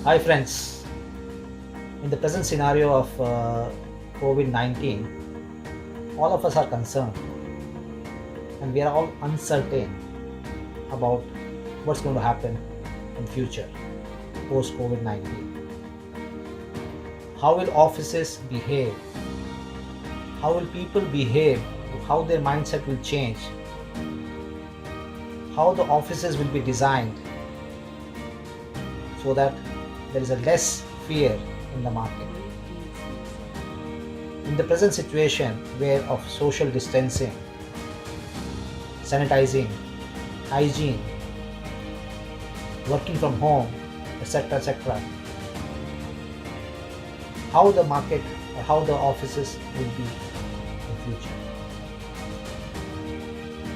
Hi, friends. In the present scenario of COVID 19, all of us are concerned and we are all uncertain about what's going to happen in future post COVID 19. How will offices behave? How will people behave? How their mindset will change? How the offices will be designed so that there is a less fear in the market. In the present situation where of social distancing, sanitizing, hygiene, working from home, etc., how the market or how the offices will be in future.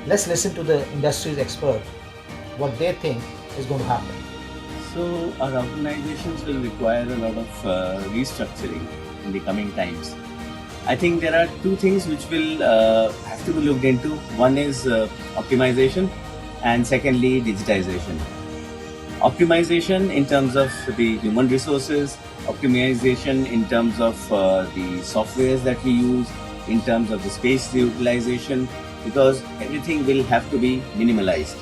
Let's listen to the industry's expert what they think is going to happen. So our organizations will require a lot of restructuring in the coming times. I think there are two things which will have to be looked into. One is optimization and secondly digitization. Optimization in terms of the human resources, optimization in terms of the softwares that we use, in terms of the space utilization, because everything will have to be minimalized.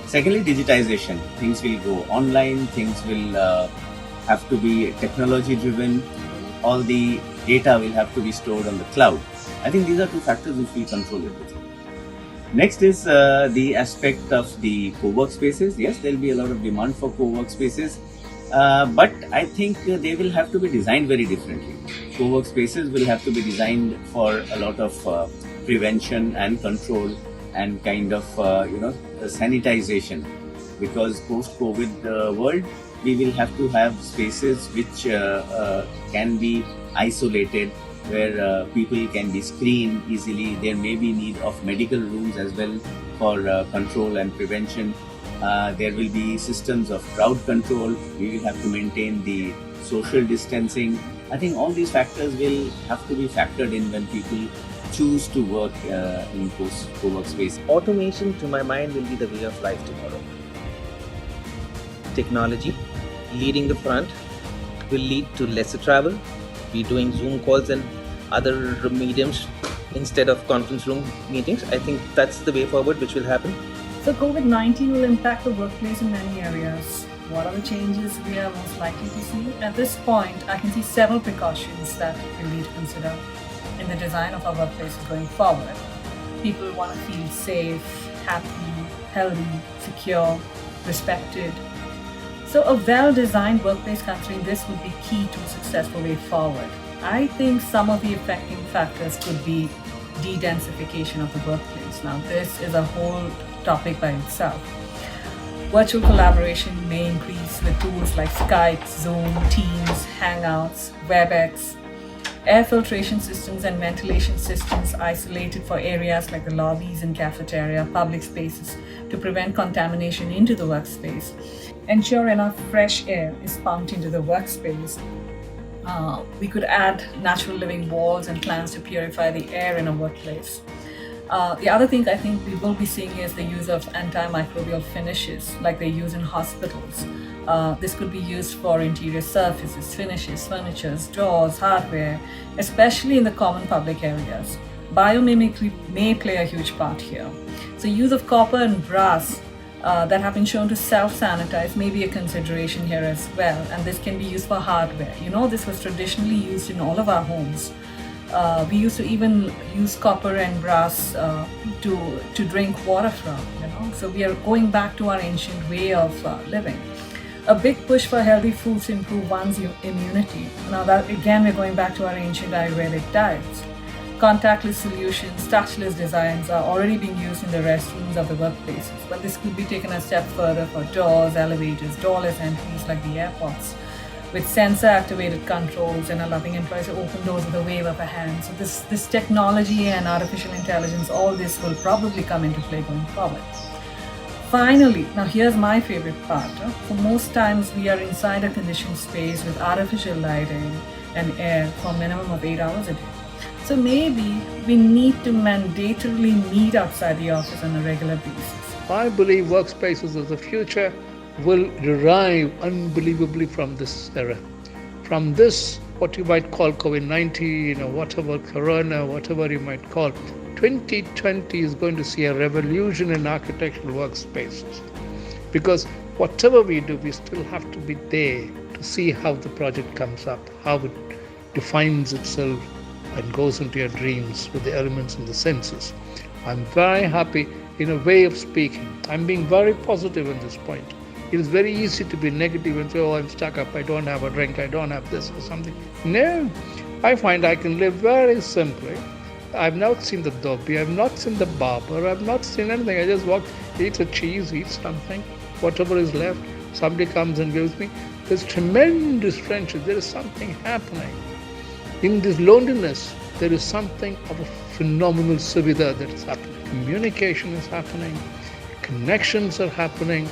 Secondly, digitization. Things will go online, things will have to be technology driven, all the data will have to be stored on the cloud. I think these are two factors which will control everything. Next is the aspect of the co-work spaces. Yes, there will be a lot of demand for co-work spaces, but I think they will have to be designed very differently. Co-work spaces will have to be designed for a lot of prevention and control and kind of sanitization, because post-COVID world we will have to have spaces which can be isolated, where people can be screened easily. There may be need of medical rooms as well for control and prevention. There will be systems of crowd control. We will have to maintain the social distancing. I think all these factors will have to be factored in when people choose to work in co-work space. Automation, to my mind, will be the way of life tomorrow. Technology leading the front will lead to lesser travel. Be doing Zoom calls and other mediums instead of conference room meetings. I think that's the way forward which will happen. So COVID-19 will impact the workplace in many areas. What are the changes we are most likely to see? At this point, I can see several precautions that we need to consider in the design of our workplaces going forward. People want to feel safe, happy, healthy, secure, respected. So a well-designed workplace considering this would be key to a successful way forward. I think some of the affecting factors could be de-densification of the workplace. Now this is a whole topic by itself. Virtual collaboration may increase with tools like Skype, Zoom, Teams, Hangouts, WebEx. Air filtration systems and ventilation systems isolated for areas like the lobbies and cafeteria, public spaces to prevent contamination into the workspace. Ensure enough fresh air is pumped into the workspace. We could add natural living walls and plants to purify the air in a workplace. The other thing I think we will be seeing is the use of antimicrobial finishes like they use in hospitals. This could be used for interior surfaces, finishes, furniture, doors, hardware, especially in the common public areas. Biomimicry may play a huge part here. So use of copper and brass that have been shown to self-sanitize may be a consideration here as well, and this can be used for hardware. This was traditionally used in all of our homes. We used to even use copper and brass to drink water from, So we are going back to our ancient way of living. A big push for healthy foods to improve one's immunity. Now that again, we're going back to our ancient Ayurvedic diets. Contactless solutions, touchless designs are already being used in the restrooms of the workplaces, but this could be taken a step further for doors, elevators, doorless entries like the airports, with sensor-activated controls and allowing employees to open doors with a wave of a hand. So this technology and artificial intelligence, all this will probably come into play going forward. Finally, now here's my favorite part. For most times, we are inside a conditioned space with artificial lighting and air for a minimum of 8 hours a day. So maybe we need to mandatorily meet outside the office on a regular basis. I believe workspaces of the future will derive unbelievably from this era. From this, what you might call COVID-19 or whatever, Corona, whatever you might call, 2020 is going to see a revolution in architectural workspaces. Because whatever we do, we still have to be there to see how the project comes up, how it defines itself and goes into your dreams with the elements and the senses. I'm very happy in a way of speaking. I'm being very positive at this point. It is very easy to be negative and say, oh, I'm stuck up, I don't have a drink, I don't have this or something. No, I find I can live very simply. I've not seen the dhobi, I've not seen the barber, I've not seen anything. I just walk, eat a cheese, eat something, whatever is left. Somebody comes and gives me. There's tremendous friendship. There is something happening. In this loneliness, there is something of a phenomenal suvidha that is happening. Communication is happening, connections are happening.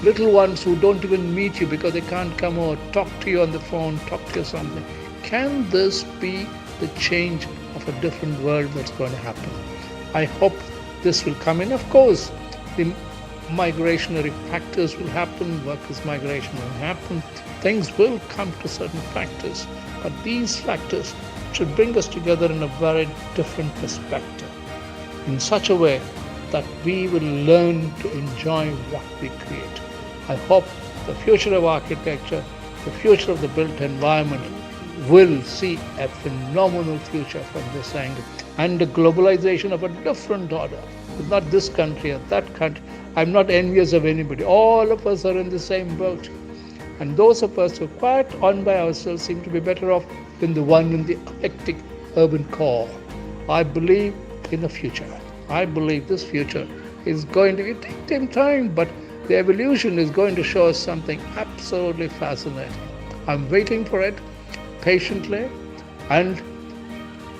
Little ones who don't even meet you because they can't come over, talk to you on the phone, talk to you something. Can this be the change of a different world that's going to happen? I hope this will come in. Of course, the migrationary factors will happen, workers' migration will happen, things will come to certain factors, but these factors should bring us together in a very different perspective, in such a way that we will learn to enjoy what we create. I hope the future of architecture, the future of the built environment will see a phenomenal future from this angle, and the globalization of a different order. It's not this country or that country. I'm not envious of anybody. All of us are in the same boat. And those of us who are quite on by ourselves seem to be better off than the one in the hectic urban core. I believe in the future. I believe this future is going to take time, but the evolution is going to show us something absolutely fascinating. I'm waiting for it patiently and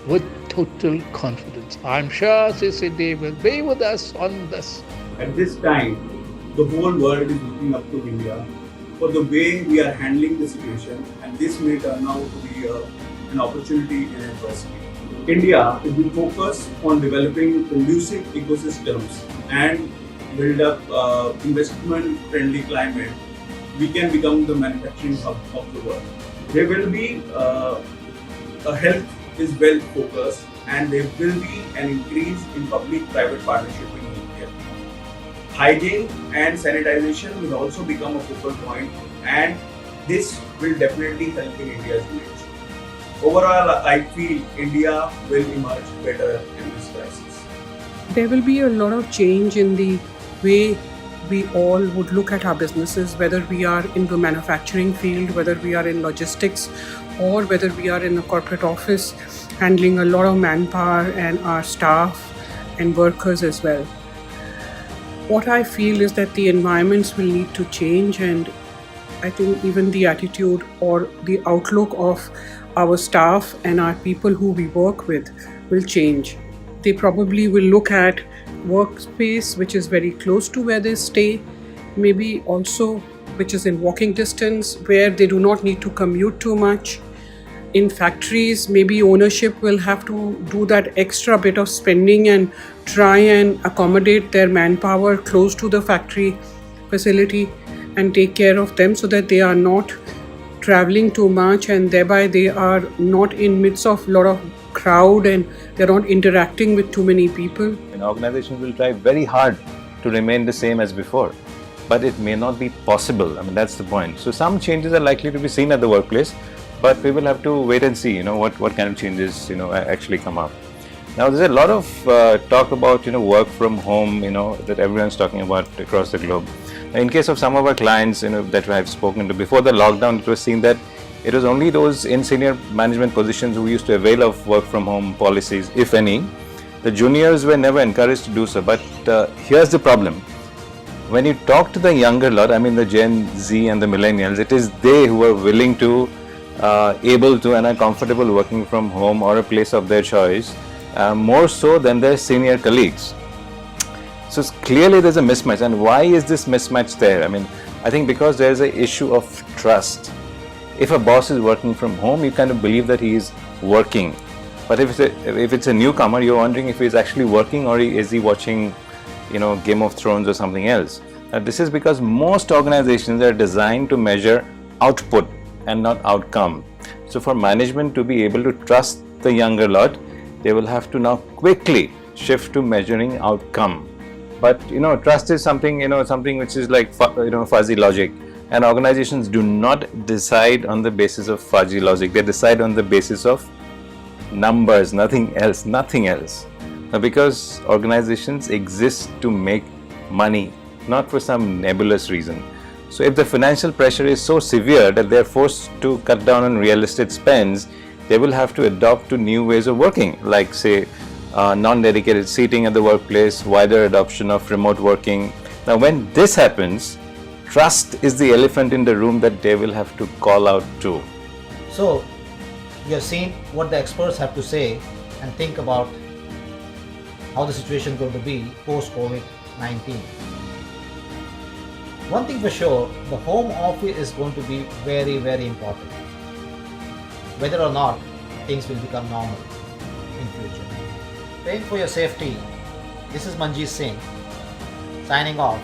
with total confidence. I'm sure CCD will be with us on this. At this time, the whole world is looking up to India for the way we are handling the situation, and this may turn out to be an opportunity in adversity. India will focus on developing conducive ecosystems and build up investment-friendly climate. We can become the manufacturing hub of the world. There will be a health is well focused, and there will be an increase in public-private partnership in India. Hygiene and sanitization will also become a focal point, and this will definitely help in India's image. Overall, I feel India will emerge better in this crisis. There will be a lot of change in the way we all would look at our businesses, whether we are in the manufacturing field, whether we are in logistics, or whether we are in a corporate office handling a lot of manpower and our staff and workers as well. What I feel is that the environments will need to change, and I think even the attitude or the outlook of our staff and our people who we work with will change. They probably will look at workspace which is very close to where they stay, maybe also which is in walking distance, where they do not need to commute too much. In factories, maybe ownership will have to do that extra bit of spending and try and accommodate their manpower close to the factory facility and take care of them so that they are not traveling too much, and thereby they are not in midst of a lot of crowd and they're not interacting with too many people. An organization will try very hard to remain the same as before, but it may not be possible. I mean, that's the point. So some changes are likely to be seen at the workplace, but we will have to wait and see, what kind of changes, actually come up. Now, there's a lot of talk about, work from home, that everyone's talking about across the globe. In case of some of our clients, that I've spoken to before the lockdown, it was seen that it was only those in senior management positions who used to avail of work from home policies, if any. The juniors were never encouraged to do so. But here's the problem. When you talk to the younger lot, the Gen Z and the millennials, it is they who are willing to, able to, and are comfortable working from home or a place of their choice, more so than their senior colleagues. So clearly there's a mismatch. And why is this mismatch there? I think because there's an issue of trust. If a boss is working from home, you kind of believe that he is working. But if it's a newcomer, you're wondering if he's actually working or is he watching, Game of Thrones or something else. This is because most organizations are designed to measure output and not outcome. So for management to be able to trust the younger lot, they will have to now quickly shift to measuring outcome. But trust is something which is like fuzzy logic, and organizations do not decide on the basis of fuzzy logic. They decide on the basis of numbers, nothing else. Now, because organizations exist to make money, not for some nebulous reason. So if the financial pressure is so severe that they are forced to cut down on real estate spends, they will have to adopt to new ways of working, like say non-dedicated seating at the workplace, wider adoption of remote working. Now when this happens, trust is the elephant in the room that they will have to call out to. So, you have seen what the experts have to say and think about how the situation is going to be post-COVID-19. One thing for sure, the home office is going to be very, very important. Whether or not things will become normal in future. Praying for your safety. This is Manjeet Singh signing off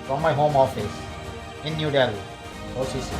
from my home office in New Delhi, OCC.